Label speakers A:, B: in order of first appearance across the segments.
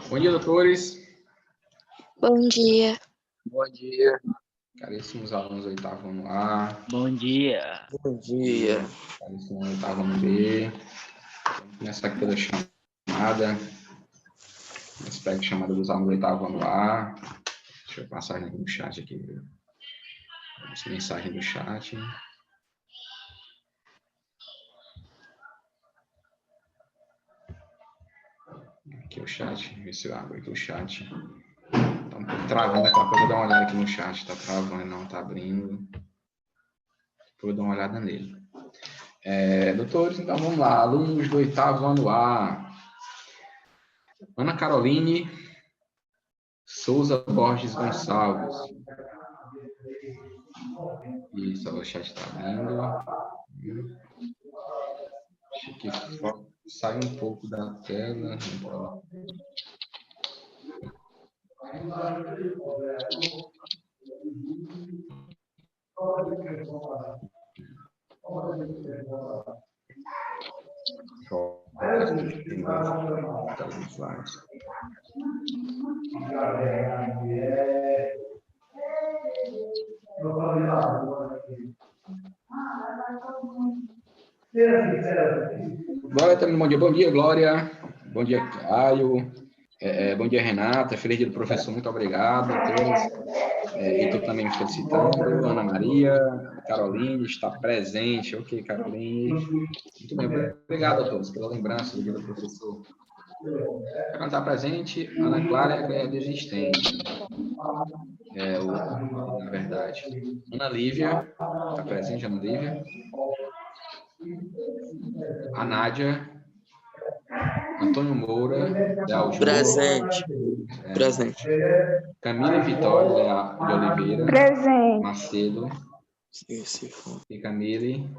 A: Bom dia, doutores.
B: Bom dia.
A: Bom dia. Caríssimos alunos do oitavo ano A.
C: Bom dia.
D: Bom dia.
A: Caríssimos oitavo ano B. Vamos começar aqui pela chamada. Aspecto chamada dos alunos do oitavo ano A. Deixa eu passar aqui no chat aqui. Vamos mensagem do chat. Aqui o chat. Ver se eu abro aqui o chat. Tá um pouco travando aquela coisa. Vou dar uma olhada aqui no chat. Tá travando, não tá abrindo. Vou dar uma olhada nele. Doutores, então vamos lá. Alunos do oitavo ano A. Ana Caroline Souza Borges Gonçalves. Isso, o chat está abrindo. Deixa aqui só sair um pouco da tela. Glória, também bom dia. Bom dia, Glória. Bom dia, Caio. Bom dia, Renata. Feliz dia do professor. Muito obrigado a todos. E tu também me felicitando. Ana Maria, Caroline está presente. Ok, Caroline. Muito bem. Obrigado a todos pela lembrança do dia do professor. Para estar presente, Ana Clara é desistente. Na verdade. Ana Lívia, está presente, Ana Lívia. A Nádia. Antônio Moura, Leal Júnior.
D: Presente. Presente.
A: Camila Vitória de Oliveira.
B: Presente.
A: Macedo.
D: Sim, for.
A: E Camille.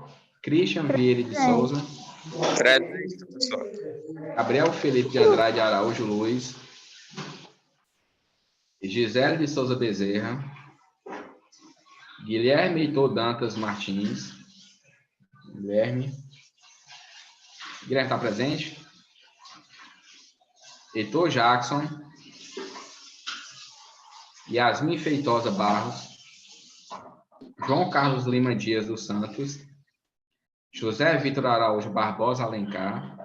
A: Christian Vieira de Souza.
D: Presente, professor.
A: Gabriel Felipe de Andrade Araújo Luiz. Gisele de Souza Bezerra. Guilherme Heitor Dantas Martins. Guilherme está presente? Heitor Jackson. Yasmin Feitosa Barros. João Carlos Lima Dias dos Santos. José Vitor Araújo Barbosa Alencar.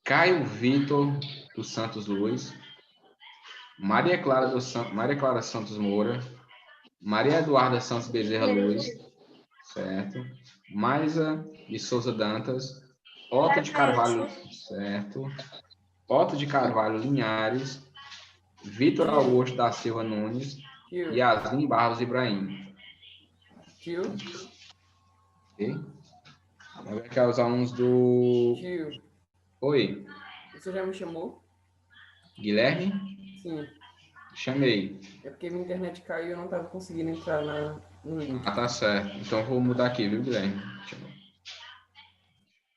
A: Caio Vitor dos Santos Luiz. Maria Clara Santos Moura. Maria Eduarda Santos Bezerra Luz. Certo. Maisa de Souza Dantas. Otto de Carvalho. Certo. Otto de Carvalho Linhares. Vitor Augusto da Silva Nunes. Yasmin Barros Ibrahim.
E: Tio.
A: Ok. Vamos ver aqui os alunos do...
E: Tio.
A: Oi.
E: Você já me chamou?
A: Guilherme?
E: Sim.
A: Chamei.
E: É porque minha internet caiu e eu não estava conseguindo entrar no link.
A: Ah, tá certo. Então eu vou mudar aqui, viu, Guilherme?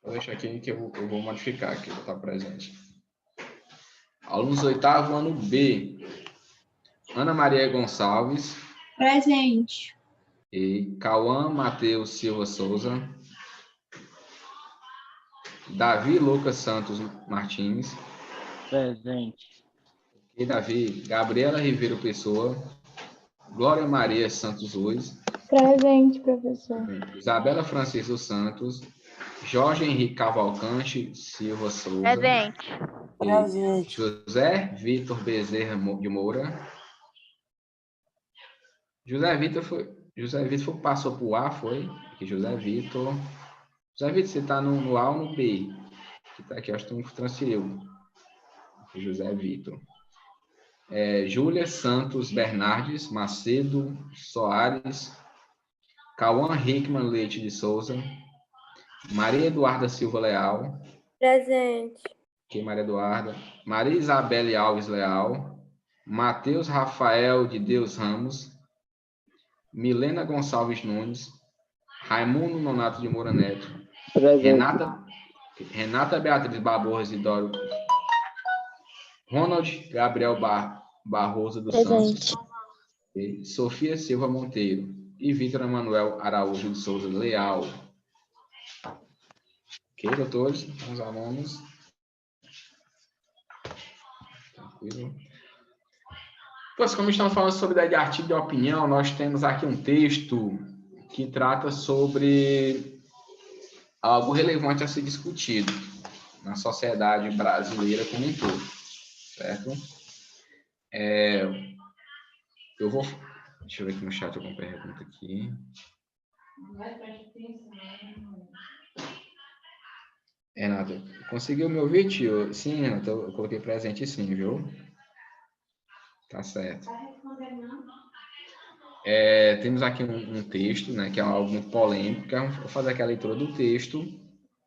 A: Vou deixar aqui que eu vou modificar aqui, vou estar presente. Alunos do oitavo ano B. Ana Maria Gonçalves.
B: Presente.
A: E Cauã Matheus Silva Souza. Davi Lucas Santos Martins.
C: Presente.
A: E Davi Gabriela Ribeiro Pessoa. Glória Maria Santos Luiz.
B: Presente, professor.
A: Isabela Francisco Santos. Jorge Henrique Cavalcante Silva Souza.
B: Presente.
D: Presente.
A: José Vitor Bezerra de Moura. José Vitor passou para o A, foi? Aqui, José Vitor, você está no A ou no B? Que tá aqui, acho que tu transferiu. Aqui, José Vitor. Júlia Santos Bernardes Macedo Soares. Cauã Hickman Leite de Souza. Maria Eduarda Silva Leal.
B: Presente.
A: Aqui, Maria Eduarda. Maria Isabelle Alves Leal. Matheus Rafael de Deus Ramos. Milena Gonçalves Nunes. Raimundo Nonato de Moura Neto. Renata Beatriz Barbosa Isidoro. Ronald Gabriel Barroso dos Santos. Sofia Silva Monteiro. E Vitor Emanuel Araújo de Souza Leal. Ok, doutores? Os alunos. Tranquilo. Pois, como estamos falando sobre ideia de artigo de opinião, nós temos aqui um texto que trata sobre algo relevante a ser discutido na sociedade brasileira como um todo, certo? Deixa eu ver aqui no chat alguma pergunta aqui. Renato, conseguiu me ouvir, tio? Sim, Renato, eu coloquei presente sim, viu? Tá certo. Temos aqui um texto, né, que é algo muito polêmico, que vou fazer aqui a leitura do texto,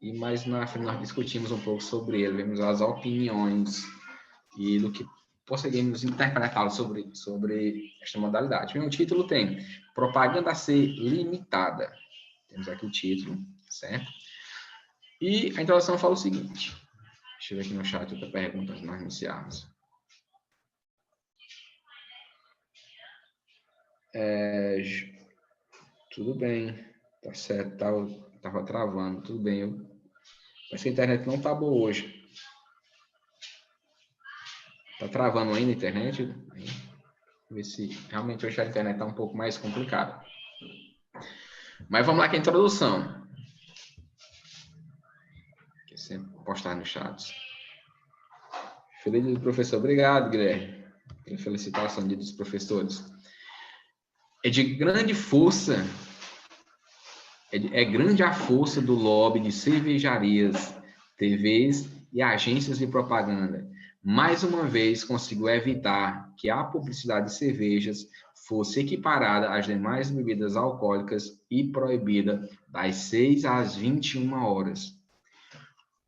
A: e mais na frente nós discutimos um pouco sobre ele, vemos as opiniões e do que conseguimos interpretá-lo sobre esta modalidade. O título tem Propaganda a ser limitada. Temos aqui o título, certo? E a introdução fala o seguinte. Deixa eu ver aqui no chat outra pergunta que nós iniciarmos. Tudo bem, tá certo, tava travando, tudo bem. Mas a internet não tá boa hoje. Tá travando ainda a internet? Vamos ver se realmente hoje a internet tá um pouco mais complicada. Mas vamos lá com a introdução. Que sempre postar no chat. Feliz dia do professor. Obrigado, Guilherme, pela felicitação do dia dos professores. É de grande força, é grande a força do lobby de cervejarias, TVs e agências de propaganda. Mais uma vez, conseguiu evitar que a publicidade de cervejas fosse equiparada às demais bebidas alcoólicas e proibida das 6 às 21 horas.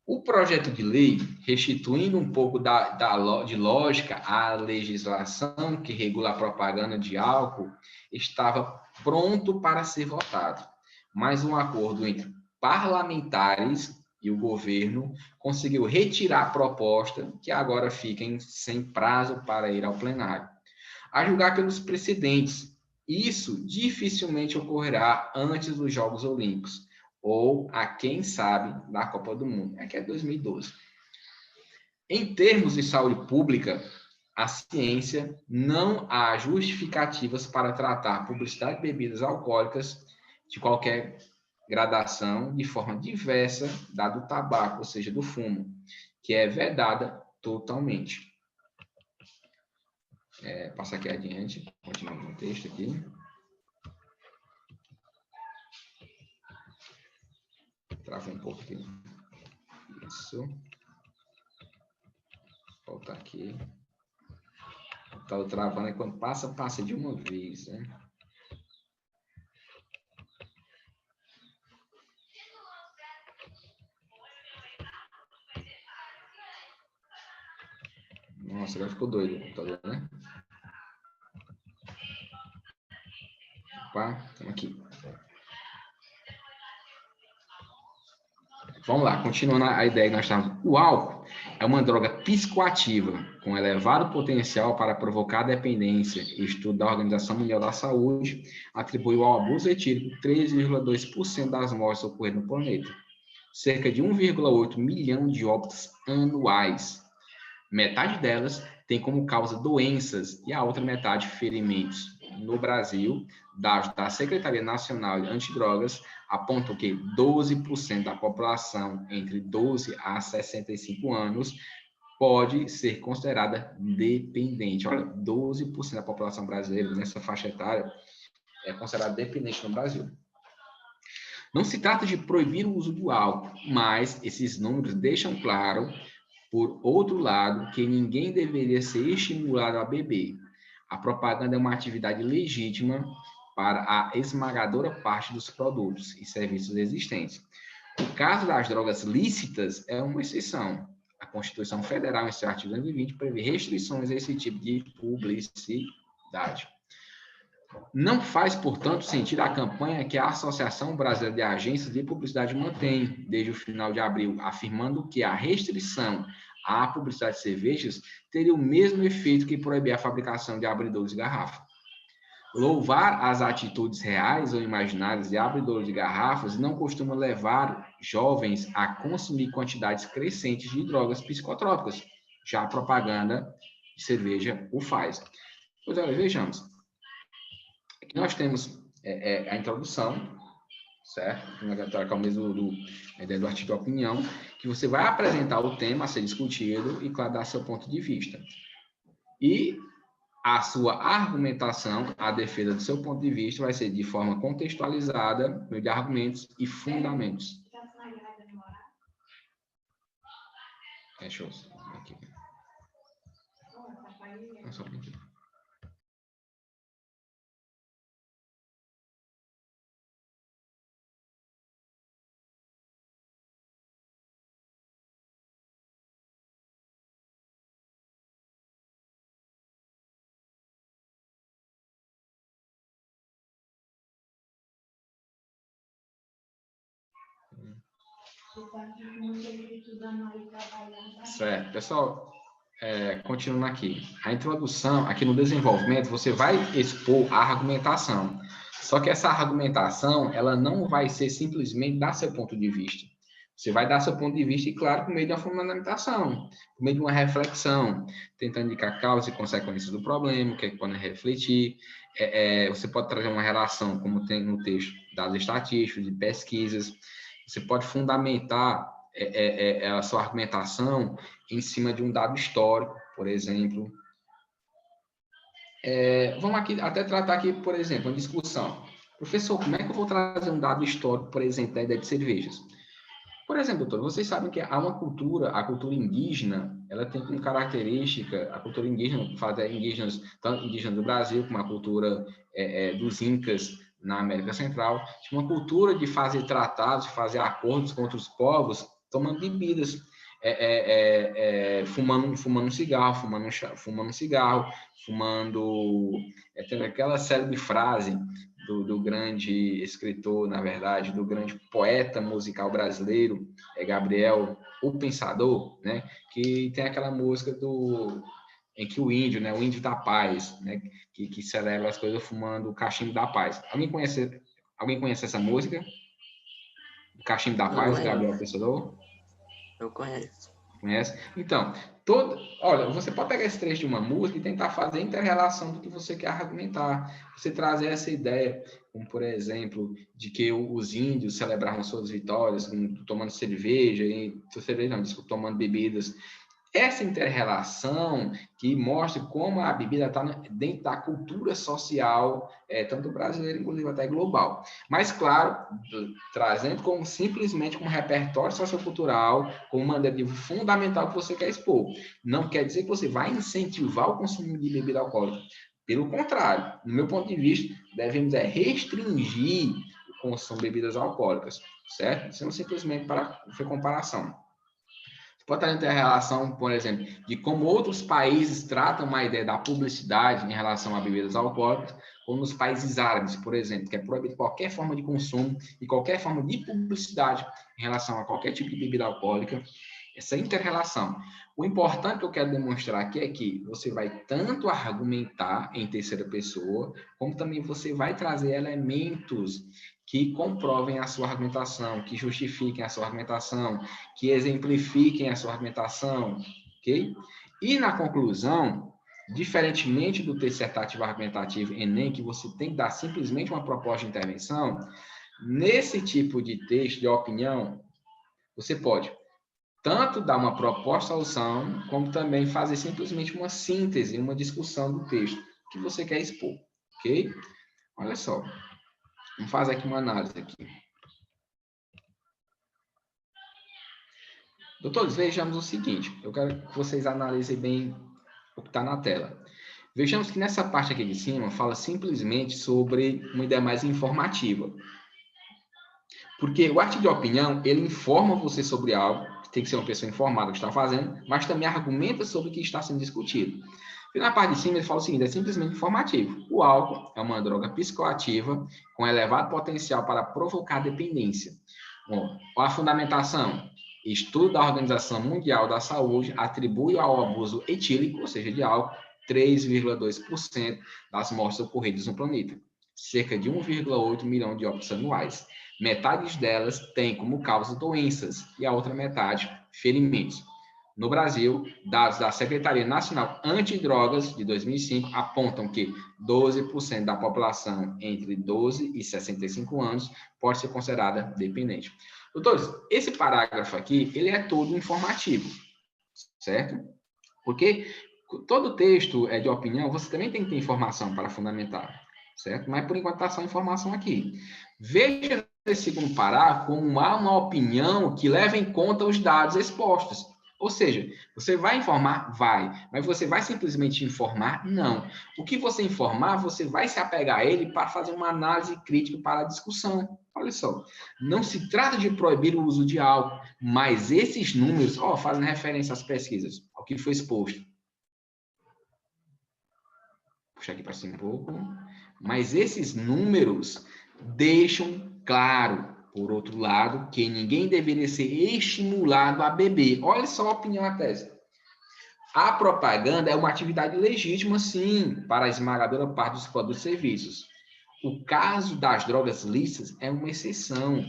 A: O projeto de lei, restituindo um pouco de lógica à legislação que regula a propaganda de álcool, estava pronto para ser votado. Mas um acordo entre parlamentares e o governo conseguiu retirar a proposta, que agora fica sem prazo para ir ao plenário. A julgar pelos precedentes, isso dificilmente ocorrerá antes dos Jogos Olímpicos, ou a quem sabe da Copa do Mundo, que é 2012. Em termos de saúde pública, a ciência não há justificativas para tratar publicidade de bebidas alcoólicas de qualquer gradação de forma diversa da do tabaco, ou seja, do fumo, que é vedada totalmente. Passa aqui adiante, continuando no texto aqui. Trava um pouco aqui. Isso. Voltar aqui. Tá travando aí quando passa de uma vez, né? Nossa, agora ficou doido o computador, né? Opa, estamos aqui. Vamos lá, continuando a ideia que nós estávamos. O álcool é uma droga psicoativa com elevado potencial para provocar dependência. Estudo da Organização Mundial da Saúde atribuiu ao abuso etílico 3,2% das mortes ocorridas no planeta. Cerca de 1,8 milhão de óbitos anuais. Metade delas tem como causa doenças e a outra metade ferimentos. No Brasil, dados da Secretaria Nacional de Antidrogas apontam que 12% da população entre 12 a 65 anos pode ser considerada dependente. Olha, 12% da população brasileira nessa faixa etária é considerada dependente no Brasil. Não se trata de proibir o uso do álcool, mas esses números deixam claro, por outro lado, que ninguém deveria ser estimulado a beber. A propaganda é uma atividade legítima para a esmagadora parte dos produtos e serviços existentes. O caso das drogas lícitas é uma exceção. A Constituição Federal, em seu artigo 220, prevê restrições a esse tipo de publicidade. Não faz, portanto, sentido a campanha que a Associação Brasileira de Agências de Publicidade mantém desde o final de abril, afirmando que a restrição à publicidade de cervejas teria o mesmo efeito que proibir a fabricação de abridores de garrafa. Louvar as atitudes reais ou imaginárias de abridores de garrafas não costuma levar jovens a consumir quantidades crescentes de drogas psicotrópicas. Já a propaganda de cerveja o faz. Pois olha, vejamos. Aqui nós temos a introdução, certo? Que é o mesmo a ideia do artigo de opinião, que você vai apresentar o tema a ser discutido e, claro, dar seu ponto de vista. E a sua argumentação, a defesa do seu ponto de vista, vai ser de forma contextualizada, de argumentos e fundamentos. Deixa eu aqui. Só aqui. Certo, pessoal, continuando aqui. A introdução, aqui no desenvolvimento, você vai expor a argumentação. Só que essa argumentação, ela não vai ser simplesmente dar seu ponto de vista. Você vai dar seu ponto de vista, e claro, por meio de uma fundamentação, por meio de uma reflexão, tentando indicar causas e consequências do problema, o que é que pode refletir. Você pode trazer uma relação, como tem no texto, das estatísticas, de pesquisas. Você pode fundamentar a sua argumentação em cima de um dado histórico, por exemplo. Vamos aqui até tratar aqui, por exemplo, uma discussão. Professor, como é que eu vou trazer um dado histórico, por exemplo, da ideia de cervejas? Por exemplo, doutor, vocês sabem que há uma cultura, a cultura indígena, ela tem como característica, a cultura indígena, indígenas, tanto indígenas do Brasil, como a cultura dos incas na América Central, tinha uma cultura de fazer tratados, de fazer acordos com outros povos, tomando bebidas, fumando cigarro, tem aquela célebre frase do grande escritor, na verdade, do grande poeta musical brasileiro, Gabriel, o Pensador, né? Que tem aquela música em que o índio, né, o índio da paz, né, que celebra as coisas fumando o cachimbo da paz. Alguém conhece essa música? O cachimbo da paz, Gabriel Pensador?
D: Eu conheço.
A: Conhece? Então, olha, você pode pegar esse trecho de uma música e tentar fazer a inter-relação do que você quer argumentar. Você trazer essa ideia, como por exemplo, de que os índios celebravam suas vitórias tomando cerveja, tomando bebidas. Essa inter-relação que mostra como a bebida está dentro da cultura social, tanto brasileira, inclusive até global. Mas, claro, trazendo simplesmente como repertório sociocultural, como maneira fundamental que você quer expor. Não quer dizer que você vai incentivar o consumo de bebida alcoólica. Pelo contrário, no meu ponto de vista, devemos restringir o consumo de bebidas alcoólicas, certo? Isso não simplesmente para comparação. Pode estar em relação, por exemplo, de como outros países tratam uma ideia da publicidade em relação a bebidas alcoólicas, como nos países árabes, por exemplo, que é proibido qualquer forma de consumo e qualquer forma de publicidade em relação a qualquer tipo de bebida alcoólica. Essa inter-relação. O importante que eu quero demonstrar aqui é que você vai tanto argumentar em terceira pessoa, como também você vai trazer elementos que comprovem a sua argumentação, que justifiquem a sua argumentação, que exemplifiquem a sua argumentação, ok? E na conclusão, diferentemente do texto dissertativo argumentativo Enem, que você tem que dar simplesmente uma proposta de intervenção, nesse tipo de texto de opinião, você pode tanto dar uma proposta de solução, como também fazer simplesmente uma síntese, uma discussão do texto que você quer expor, ok? Olha só. Vamos fazer aqui uma análise aqui. Doutores, vejamos o seguinte. Eu quero que vocês analisem bem o que está na tela. Vejamos que nessa parte aqui de cima fala simplesmente sobre uma ideia mais informativa. Porque o artigo de opinião, ele informa você sobre algo, tem que ser uma pessoa informada que está fazendo, mas também argumenta sobre o que está sendo discutido. E na parte de cima ele fala o seguinte, é simplesmente informativo. O álcool é uma droga psicoativa com elevado potencial para provocar dependência. Bom, a fundamentação. Estudo da Organização Mundial da Saúde atribui ao abuso etílico, ou seja, de álcool, 3,2% das mortes ocorridas no planeta. Cerca de 1,8 milhão de óbitos anuais. Metade delas tem como causa doenças e a outra metade, ferimentos. no Brasil, dados da Secretaria Nacional Antidrogas de 2005 apontam que 12% da população entre 12 e 65 anos pode ser considerada dependente. Doutores, esse parágrafo aqui, ele é todo informativo, certo? Porque todo texto de opinião, você também tem que ter informação para fundamentar, certo? Mas, por enquanto, está só informação aqui. Veja nesse segundo parágrafo como há uma opinião que leva em conta os dados expostos. Ou seja, você vai informar? Vai. Mas você vai simplesmente informar? Não. O que você informar, você vai se apegar a ele para fazer uma análise crítica para a discussão. Olha só, não se trata de proibir o uso de álcool, mas esses números, fazem referência às pesquisas, ao que foi exposto. Puxar aqui para cima um pouco. Mas esses números deixam claro, por outro lado, que ninguém deveria ser estimulado a beber. Olha só a opinião da tese. A propaganda é uma atividade legítima, sim, para a esmagadora parte dos produtos e serviços. O caso das drogas lícitas é uma exceção.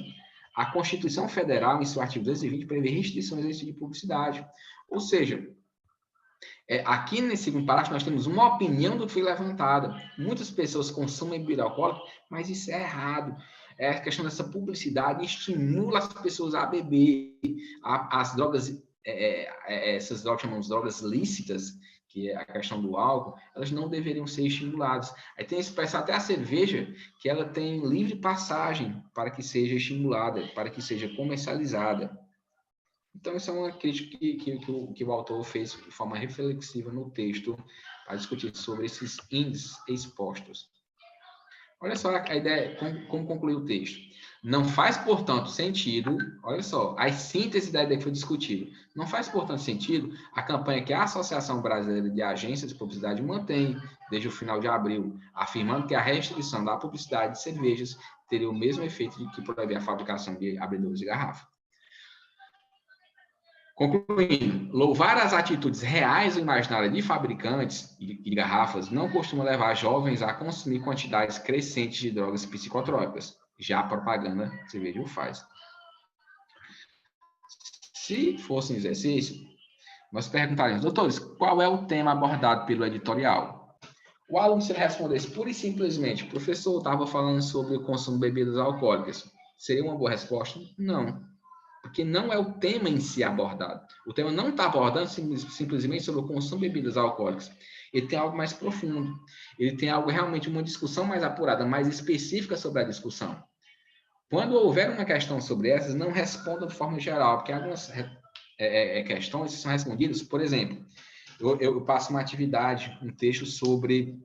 A: A Constituição Federal, em seu artigo 220, prevê restrições a esse tipo de publicidade. Ou seja, aqui nesse segundo parágrafo nós temos uma opinião do que foi levantada. Muitas pessoas consomem bebida alcoólica, mas isso é errado. A questão dessa publicidade estimula as pessoas a beber. As drogas, essas drogas chamamos drogas lícitas, que é a questão do álcool, elas não deveriam ser estimuladas. Aí tem expressar até a cerveja, que ela tem livre passagem para que seja estimulada, para que seja comercializada. Então, isso é uma crítica que o autor fez de forma reflexiva no texto para discutir sobre esses índices expostos. Olha só a ideia, como concluir o texto. Não faz, portanto, sentido, olha só, a síntese da ideia que foi discutida. Não faz, portanto, sentido a campanha que a Associação Brasileira de Agências de Publicidade mantém desde o final de abril, afirmando que a restrição da publicidade de cervejas teria o mesmo efeito de que proibir a fabricação de abridores de garrafa. Concluindo, louvar as atitudes reais ou imaginárias de fabricantes de garrafas não costuma levar jovens a consumir quantidades crescentes de drogas psicotrópicas. Já a propaganda de cerveja o faz. Se fosse um exercício, nós perguntaríamos, doutores, qual é o tema abordado pelo editorial? O aluno, se ele respondesse pura e simplesmente, professor, estava falando sobre o consumo de bebidas alcoólicas, seria uma boa resposta? Não. Porque não é o tema em si abordado. O tema não está abordando simplesmente sobre o consumo de bebidas alcoólicas. Ele tem algo mais profundo. Ele tem algo realmente, uma discussão mais apurada, mais específica sobre a discussão. Quando houver uma questão sobre essas, não respondam de forma geral, porque algumas questões são respondidas. Por exemplo, eu passo uma atividade, um texto sobre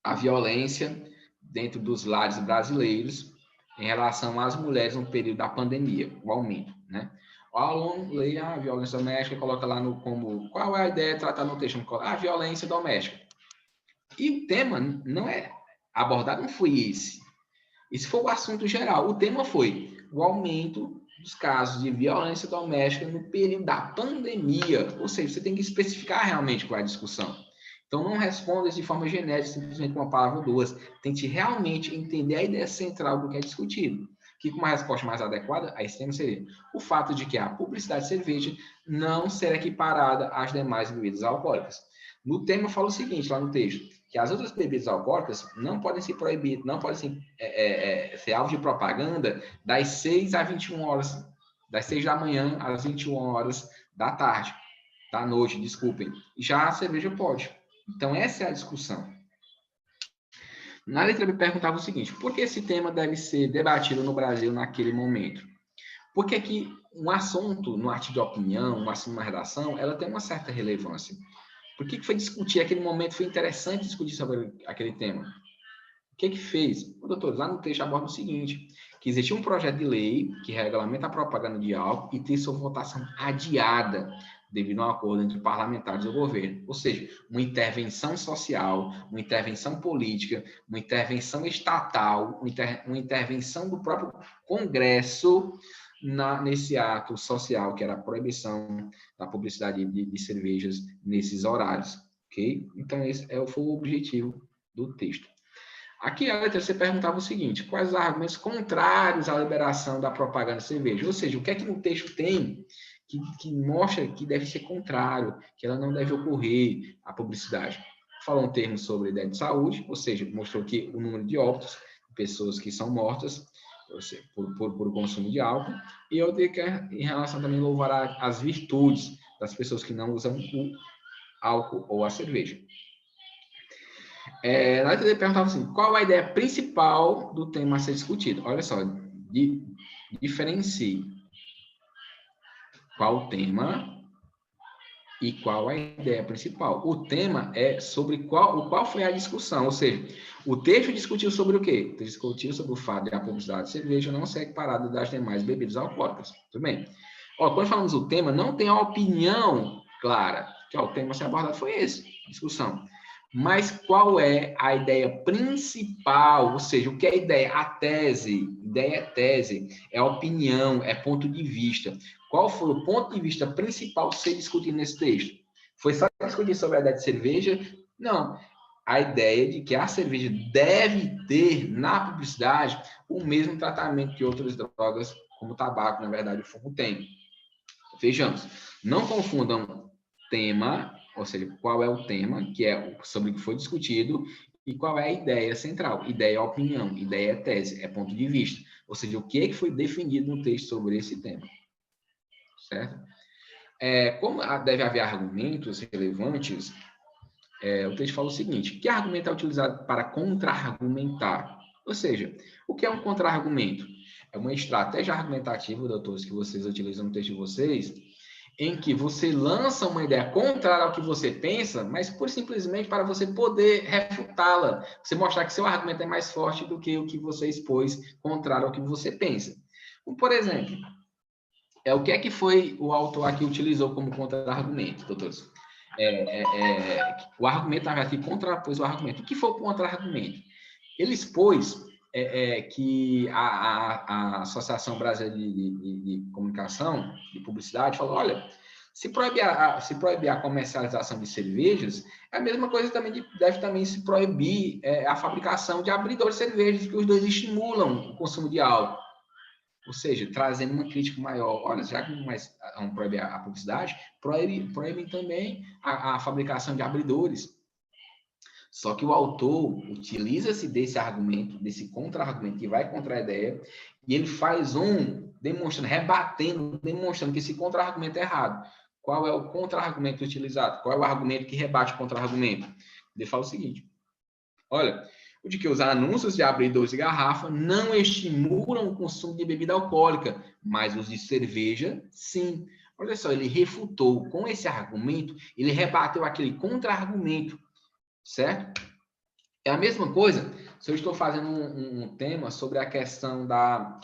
A: a violência dentro dos lares brasileiros, em relação às mulheres no período da pandemia, o aumento, né? O aluno lê a violência doméstica e coloca lá como qual é a ideia de tratar no texto? A violência doméstica. E o tema não é abordado, não foi esse. Esse foi o assunto geral. O tema foi o aumento dos casos de violência doméstica no período da pandemia. Ou seja, você tem que especificar realmente qual é a discussão. Então, não responda de forma genérica, simplesmente com uma palavra ou duas. Tente realmente entender a ideia central do que é discutido. Que, com uma resposta mais adequada a esse tema seria o fato de que a publicidade de cerveja não ser equiparada às demais bebidas alcoólicas. No tema, fala o seguinte, lá no texto, que as outras bebidas alcoólicas não podem ser proibidas, não podem ser alvo de propaganda das 6 às 21 horas, das 6 da manhã às 21 horas da tarde, da noite, desculpem. Já a cerveja pode. Então, essa é a discussão. Na letra B perguntava o seguinte, por que esse tema deve ser debatido no Brasil naquele momento? Porque que um assunto no artigo de opinião, um assunto na redação, ela tem uma certa relevância. Por que foi discutir aquele momento? Foi interessante discutir sobre aquele tema. O que fez? Doutor, lá no texto aborda o seguinte, que existia um projeto de lei que regulamenta a propaganda de álcool e tem sua votação adiada devido a um acordo entre parlamentares e o governo. Ou seja, uma intervenção social, uma intervenção política, uma intervenção estatal, uma intervenção do próprio Congresso nesse ato social, que era a proibição da publicidade de cervejas nesses horários. Ok? Então, esse foi o objetivo do texto. Aqui, a letra C perguntava o seguinte, quais os argumentos contrários à liberação da propaganda de cerveja? Ou seja, o que é que no texto tem que mostra que deve ser contrário, que ela não deve ocorrer, a publicidade. Falou um termo sobre a ideia de saúde, ou seja, mostrou que o número de óbitos, pessoas que são mortas por consumo de álcool, e eu digo que em relação também louvar as virtudes das pessoas que não usam o álcool ou a cerveja. Nós perguntava assim, qual a ideia principal do tema a ser discutido? Olha só, diferencie qual o tema e qual a ideia principal. O tema é sobre qual foi a discussão, ou seja, o texto discutiu sobre o quê? Discutiu sobre o fato de a publicidade de cerveja não ser equiparada das demais bebidas alcoólicas. Tudo bem? Quando falamos do tema, não tem a opinião clara, que o tema a ser abordado foi esse, discussão. Mas qual é a ideia principal? Ou seja, o que é a ideia? A tese. Ideia é tese, é opinião, é ponto de vista. Qual foi o ponto de vista principal a ser discutido nesse texto? Foi só discutir sobre a ideia de cerveja? Não. A ideia de que a cerveja deve ter, na publicidade, o mesmo tratamento que outras drogas, como o tabaco, na verdade, o fumo tem. Vejamos, não confundam tema, ou seja, qual é o tema, que é sobre o que foi discutido, e qual é a ideia central. Ideia é opinião, ideia é tese, é ponto de vista. Ou seja, o que foi definido no texto sobre esse tema. Certo? Como deve haver argumentos relevantes, o texto fala o seguinte, que argumento é utilizado para contra-argumentar? Ou seja, o que é um contra-argumento? É uma estratégia argumentativa, doutores, que vocês utilizam no texto de vocês, em que você lança uma ideia contrária ao que você pensa, mas simplesmente para você poder refutá-la, você mostrar que seu argumento é mais forte do que o que você expôs contrário ao que você pensa. Como, por exemplo, o que é que foi o autor aqui utilizou como contra-argumento, doutores? O argumento aqui contrapôs o argumento. O que foi o contra-argumento? Ele expôs que a Associação Brasileira de Comunicação, de Publicidade, falou, olha, se proibir a comercialização de cervejas, é a mesma coisa também deve também se proibir a fabricação de abridores de cervejas, que os dois estimulam o consumo de álcool. Ou seja, trazendo uma crítica maior. Olha, já que não proíbe a publicidade, proíbem também a fabricação de abridores. Só que o autor utiliza-se desse argumento, desse contra-argumento que vai contra a ideia, e ele faz demonstrando que esse contra-argumento é errado. Qual é o contra-argumento utilizado? Qual é o argumento que rebate o contra-argumento? Ele fala o seguinte, olha, o de que os anúncios de abridores de garrafa não estimulam o consumo de bebida alcoólica, mas os de cerveja, sim. Olha só, ele refutou com esse argumento, ele rebateu aquele contra-argumento, certo? É a mesma coisa se eu estou fazendo um tema sobre a questão da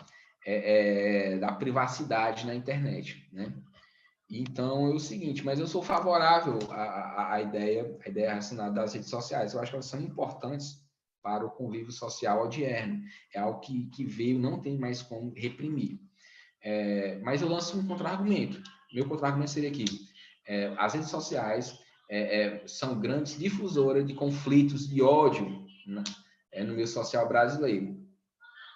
A: privacidade na internet, né? Então, é o seguinte, mas eu sou favorável à ideia relacionada das redes sociais. Eu acho que elas são importantes para o convívio social odierno. É algo que veio, não tem mais como reprimir. Mas eu lanço um contra-argumento. Meu contra-argumento seria aqui. As redes sociais são grandes difusoras de conflitos, de ódio, né, no meio social brasileiro.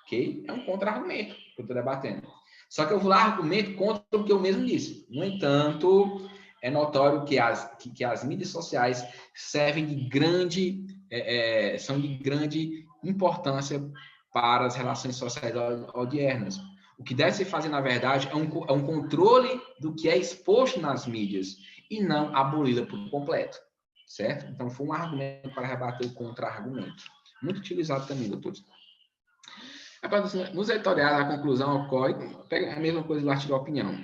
A: Ok? É um contra-argumento que eu estou debatendo. Só que eu vou lá argumento contra o que eu mesmo disse. No entanto, é notório que as mídias sociais servem são de grande importância para as relações sociais odiernas. O que deve se fazer, na verdade, é um controle do que é exposto nas mídias e não aboli-la por completo, certo? Então, foi um argumento para rebater o contra-argumento. Muito utilizado também, doutores. Nos editoriais, a conclusão ocorre, pega a mesma coisa do artigo de opinião.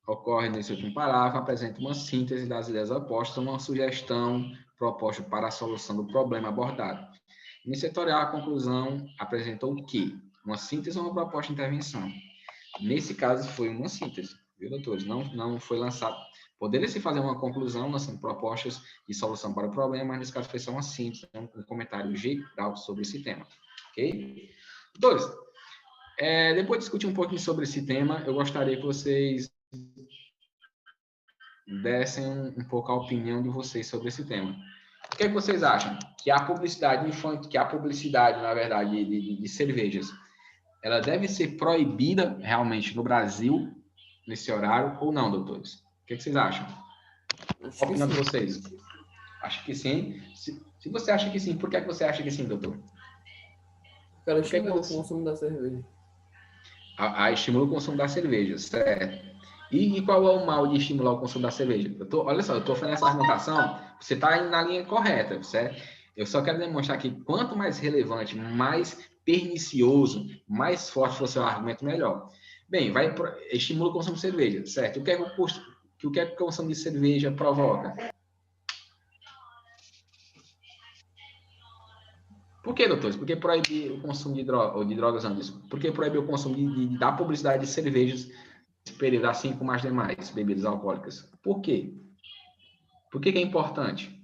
A: Ocorre nesse último parágrafo, apresenta uma síntese das ideias opostas, uma sugestão proposta para a solução do problema abordado. Nesse editorial, a conclusão apresentou o quê? Uma síntese ou uma proposta de intervenção? Nesse caso, foi uma síntese, viu, doutores? Não foi lançado. Poderia-se fazer uma conclusão, lançando propostas de solução para o problema, mas nesse caso foi só uma síntese, um comentário geral sobre esse tema. Ok? Doutores, depois de discutir um pouquinho sobre esse tema, eu gostaria que vocês dessem um pouco a opinião de vocês sobre esse tema. O que é que vocês acham? Que a publicidade na verdade, de cervejas, ela deve ser proibida realmente no Brasil, nesse horário ou não, doutores? O que vocês acham? Qual a opinião de vocês? Acho que sim. Se você acha que sim, por que você acha que sim, doutor?
E: Ela estimula o consumo da cerveja.
A: Estimula o consumo da cerveja, certo? E qual é o mal de estimular o consumo da cerveja? Olha só, eu estou fazendo essa argumentação, você está indo na linha correta, certo? Eu só quero demonstrar que quanto mais relevante, mais pernicioso, mais forte for o seu argumento, melhor. Bem, estimula o consumo de cerveja, certo? O que é que o consumo de cerveja provoca? Por que, doutores? Por que proibir o consumo de drogas antes? Por que proibir o consumo da publicidade de cervejas nesse período, assim como as demais bebidas alcoólicas? Por quê? Por que é importante?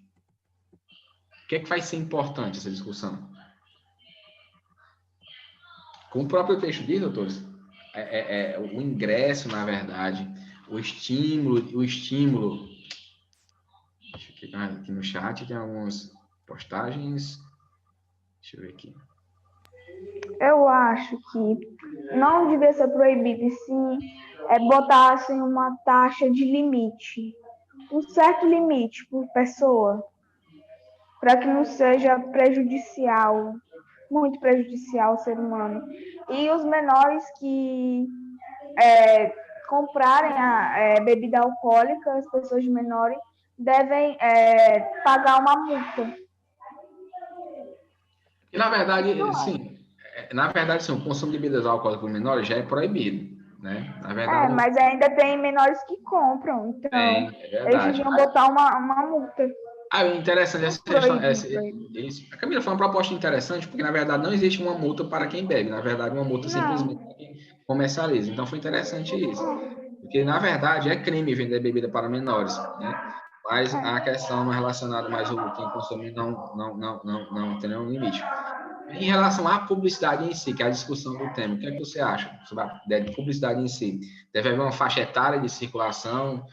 A: O que é que faz ser importante essa discussão? Como o próprio texto diz, doutores, o ingresso, na verdade, o estímulo. Deixa eu clicar aqui no chat, tem algumas postagens. Deixa eu ver aqui.
B: Eu acho que não devia ser proibido, e sim botar assim, uma taxa de limite, um certo limite por pessoa, para que não seja prejudicial, muito prejudicial ao ser humano. E os menores que comprarem a bebida alcoólica, as pessoas menores, devem pagar uma multa.
A: E, na verdade, sim, o consumo de bebidas alcoólicas por menores já é proibido, né? Na verdade,
B: mas ainda tem menores que compram, então eles deviam botar uma multa.
A: Interessante essa questão. A Camila foi uma proposta interessante, porque, na verdade, não existe uma multa para quem bebe. Na verdade, uma multa simplesmente para quem comercializa. Então, foi interessante isso. Porque, na verdade, é crime vender bebida para menores, né? Mas a questão não é relacionada mais ao quem consome, não tem nenhum limite. Em relação à publicidade em si, que é a discussão do tema, o que é que você acha sobre a publicidade em si? Deve haver uma faixa etária de circulação,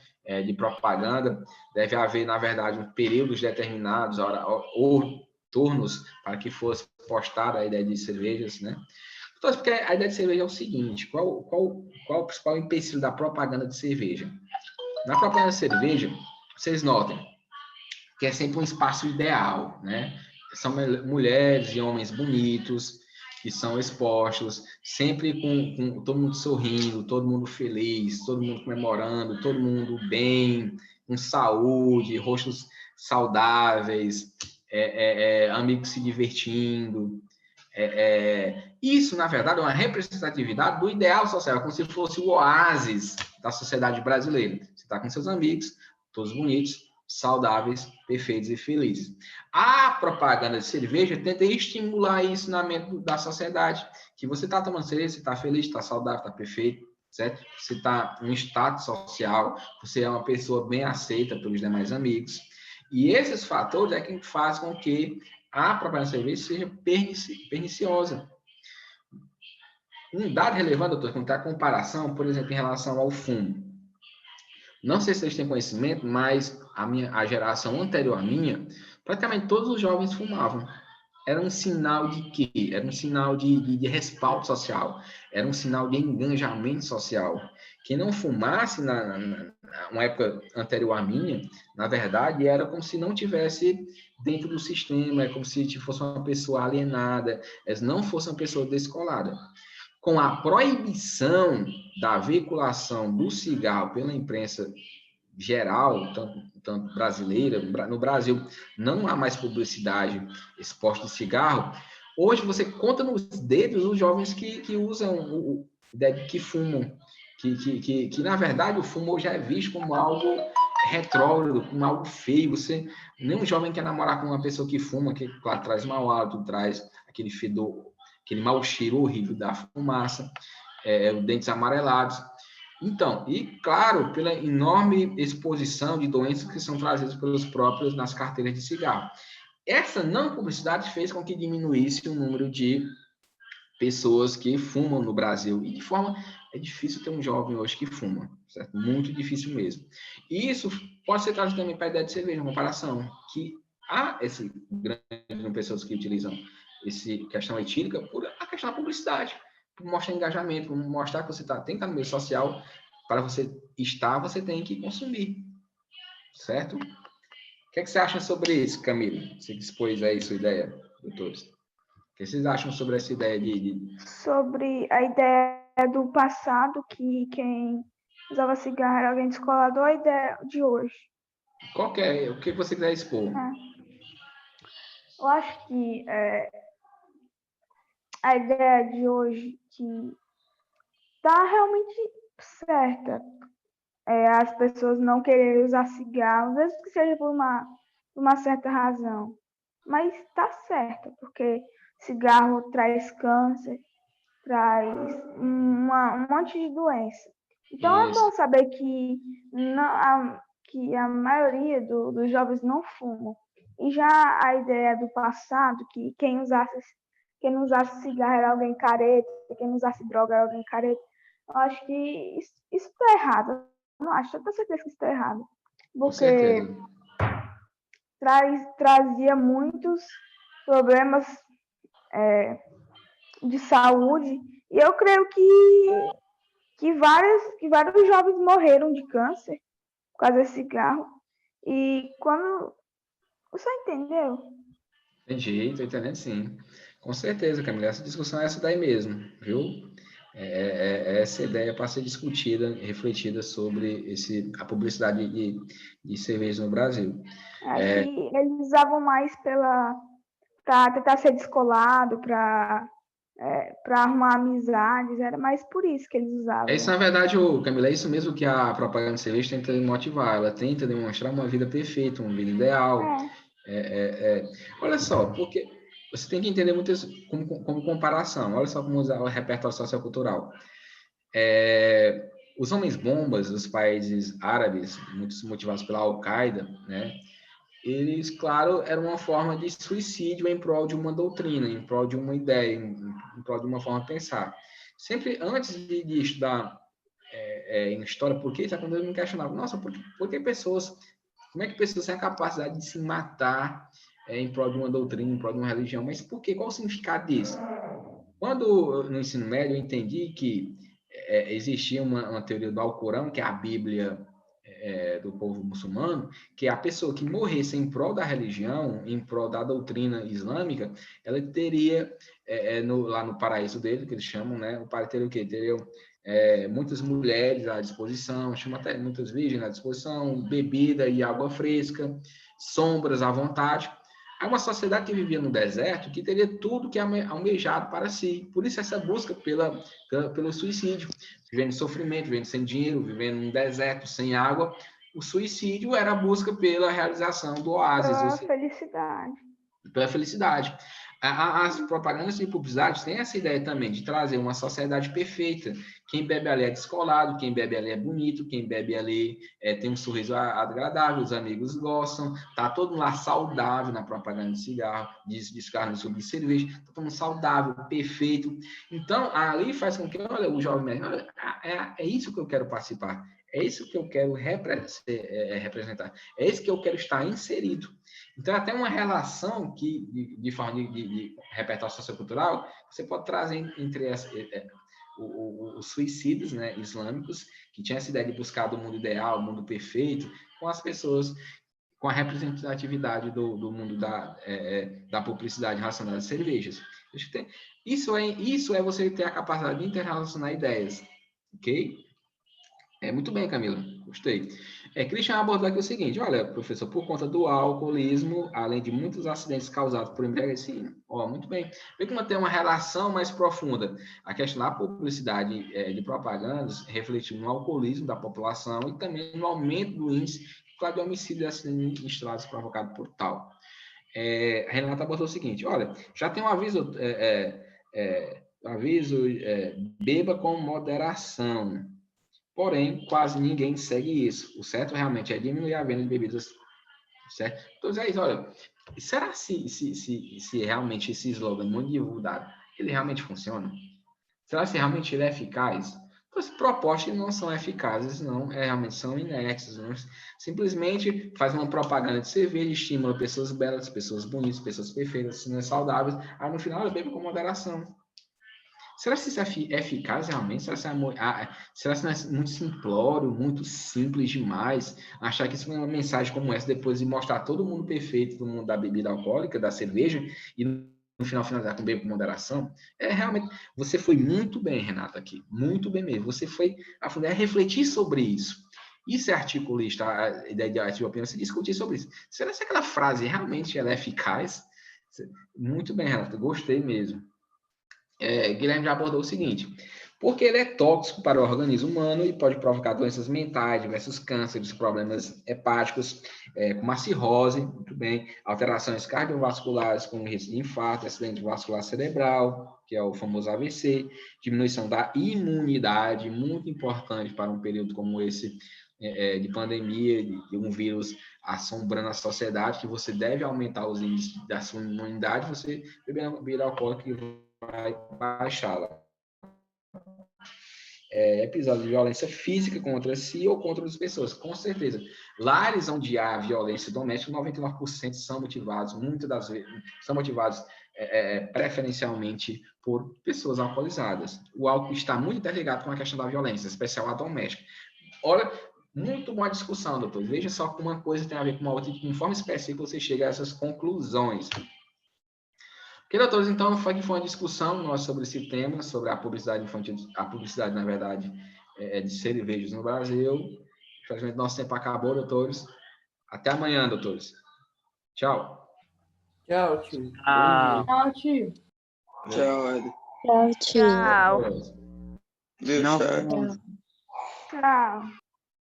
A: de propaganda, deve haver, na verdade, períodos determinados, ou turnos, para que fosse postada a ideia de cervejas, né? Então, porque a ideia de cerveja é o seguinte, qual o principal empecilho da propaganda de cerveja? Na propaganda de cerveja, vocês notem que é sempre um espaço ideal, né? São mulheres e homens bonitos, que são expostos, sempre com todo mundo sorrindo, todo mundo feliz, todo mundo comemorando, todo mundo bem, com saúde, rostos saudáveis, amigos se divertindo. Isso, na verdade, é uma representatividade do ideal social, como se fosse o oásis da sociedade brasileira. Você está com seus amigos, todos bonitos, saudáveis, perfeitos e felizes. A propaganda de cerveja tenta estimular isso na mente da sociedade, que você está tomando cerveja, você está feliz, está saudável, está perfeito, certo? Você está em um status social, você é uma pessoa bem aceita pelos demais amigos. E esses fatores é que faz com que a propaganda de cerveja seja perniciosa. Um dado relevante, doutor, quando está a comparação, por exemplo, em relação ao fumo. Não sei se vocês têm conhecimento, mas a geração anterior à minha, praticamente todos os jovens fumavam. Era um sinal de quê? Era um sinal de respaldo social. Era um sinal de engajamento social. Quem não fumasse uma época anterior à minha, na verdade, era como se não tivesse dentro do sistema, é como se fosse uma pessoa alienada, não fosse uma pessoa descolada. Com a proibição da veiculação do cigarro pela imprensa geral, tanto brasileira, no Brasil não há mais publicidade exposta de cigarro. Hoje você conta nos dedos os jovens que usam, que fumam, que na verdade o fumo hoje é visto como algo retrógrado, como algo feio. Nenhum jovem quer namorar com uma pessoa que fuma, que claro, traz mau hálito, traz aquele fedor, aquele mau cheiro horrível da fumaça, os dentes amarelados. Então, e claro, pela enorme exposição de doenças que são trazidas pelos próprios nas carteiras de cigarro. Essa não publicidade fez com que diminuísse o número de pessoas que fumam no Brasil. E de forma, é difícil ter um jovem hoje que fuma, certo? Muito difícil mesmo. E isso pode ser trazido também para a ideia de cerveja, uma comparação, que há esse grande número de pessoas que utilizam essa questão etílica por a questão da publicidade, por mostrar engajamento, por mostrar que você tem que estar no meio social, para você estar, você tem que consumir, certo? O que é que você acha sobre isso, Camilo? Você dispôs aí sua ideia, doutores? O que vocês acham sobre essa ideia
B: Sobre a ideia do passado, que quem usava cigarro era alguém descolado, ou a ideia de hoje?
A: o que você quiser expor?
B: Eu acho que a ideia de hoje que está realmente certa. As pessoas não quererem usar cigarro, mesmo que seja por uma certa razão. Mas está certa, porque cigarro traz câncer, traz um monte de doença. Então é bom
A: Isso.
B: saber que a maioria dos jovens não fumam. E já a ideia do passado, que quem não usasse cigarro era alguém careta, quem não usasse droga era alguém careta, eu acho que isso está errado. Eu não acho, eu tenho certeza que isso está errado.
A: Com
B: Porque
A: certeza.
B: trazia muitos problemas de saúde. E eu creio que vários jovens morreram de câncer por causa desse cigarro. E quando. Você entendeu?
A: Entendi, estou entendendo sim. Com certeza, Camila, essa discussão é essa daí mesmo, viu? Essa ideia para ser discutida, refletida sobre a publicidade de cerveja no Brasil.
B: Que eles usavam mais para tentar ser descolado, para arrumar amizades, era mais por isso que eles usavam.
A: Isso, na verdade, Camila, é isso mesmo que a propaganda de cerveja tenta motivar. Ela tenta demonstrar uma vida perfeita, uma vida ideal. Olha só, porque você tem que entender muito isso como comparação. Olha só como usar o repertório sociocultural. Os homens-bombas dos países árabes, muitos motivados pela Al-Qaeda, né? Eles, claro, eram uma forma de suicídio em prol de uma doutrina, em prol de uma ideia, em prol de uma forma de pensar. Sempre antes de estudar em história, por que isso aconteceu, eu me questionava, nossa, por que pessoas, como é que pessoas têm a capacidade de se matar em prol de uma doutrina, em prol de uma religião? Mas por quê? Qual o significado disso? Quando no ensino médio eu entendi que existia uma teoria do Alcorão, que é a Bíblia do povo muçulmano, que a pessoa que morresse em prol da religião, em prol da doutrina islâmica, ela teria, lá no paraíso dele, que eles chamam, né? O pai teria o quê? Teria muitas mulheres à disposição, chama até muitas virgens à disposição, bebida e água fresca, sombras à vontade. É uma sociedade que vivia no deserto, que teria tudo que é almejado para si. Por isso essa busca pelo suicídio, vivendo sofrimento, vivendo sem dinheiro, vivendo num deserto, sem água. O suicídio era a busca pela realização do oásis. Pela felicidade. As propagandas de publicidade têm essa ideia também de trazer uma sociedade perfeita. Quem bebe ali é descolado, quem bebe ali é bonito, quem bebe ali tem um sorriso agradável, os amigos gostam, tá todo mundo lá saudável na propaganda de cigarro, de carne sobre cerveja, tá todo mundo saudável, perfeito. Então, ali faz com que, olha, o jovem médico, olha, é isso que eu quero participar, é isso que eu quero representar, é isso que eu quero estar inserido. Então, até uma relação que, de forma de repertório sociocultural, você pode trazer entre os suicidas, né, islâmicos, que tinham essa ideia de buscar do mundo ideal, do mundo perfeito, com as pessoas, com a representatividade do mundo da publicidade relacionada às cervejas. Isso é você ter a capacidade de interrelacionar ideias, ok? Muito bem, Camila, gostei. Christian abordou aqui o seguinte, olha, professor, por conta do alcoolismo, além de muitos acidentes causados por embriaguez, muito bem. Vê como tem uma relação mais profunda. A questão da publicidade de propagandas refletiu no alcoolismo da população e também no aumento do índice de homicídio e acidentes em estradas provocado por tal. A Renata abordou o seguinte, olha, já tem um aviso, beba com moderação. Porém, quase ninguém segue isso. O certo realmente é diminuir a venda de bebidas, certo? Então, é isso, olha, será se realmente esse slogan muito divulgado, ele realmente funciona? Será se realmente ele é eficaz? Então, as propostas não são eficazes, não, realmente são inertes, não? Simplesmente faz uma propaganda de cerveja, estimula pessoas belas, pessoas bonitas, pessoas perfeitas, saudáveis, aí no final ela bebe com moderação. Será que isso é eficaz realmente? Será que não é muito simplório, muito simples demais? Achar que isso é uma mensagem como essa, depois de mostrar todo mundo perfeito do mundo da bebida alcoólica, da cerveja, e no final finalizar com bem com moderação? Realmente, você foi muito bem, Renata, aqui. Muito bem mesmo. Você foi a fundo, refletir sobre isso. Isso é articulista, a ideia de opinião, se discutir sobre isso. Será que aquela frase realmente ela é eficaz? Muito bem, Renata, gostei mesmo. Guilherme já abordou o seguinte: porque ele é tóxico para o organismo humano e pode provocar doenças mentais, diversos cânceres, problemas hepáticos, como a cirrose, muito bem, alterações cardiovasculares, como risco de infarto, acidente vascular cerebral, que é o famoso AVC, diminuição da imunidade, muito importante para um período como esse, de pandemia, de um vírus assombrando a sociedade, que você deve aumentar os índices da sua imunidade, você beber bebida alcoólica vai baixá-la. Episódio de violência física contra si ou contra outras pessoas, com certeza. Lares onde há violência doméstica, 99% são motivados, muitas das vezes, são motivados preferencialmente por pessoas alcoolizadas. O álcool está muito interligado com a questão da violência, especial a doméstica. Ora, muito boa discussão, doutor. Veja só como uma coisa tem a ver com uma outra, de forma específica você chega a essas conclusões. Ok, doutores, então foi uma discussão sobre esse tema, sobre a publicidade infantil, a publicidade, na verdade, de cervejas no Brasil. Infelizmente, nosso tempo acabou, doutores. Até amanhã, doutores. Tchau.
E: Tchau, tio.
C: Ah,
B: Tchau, tio.
D: Tchau, Ed.
F: Tchau, tio.
B: Tchau.
D: Deus,
C: não
D: tchau.
C: fomos
B: Tchau.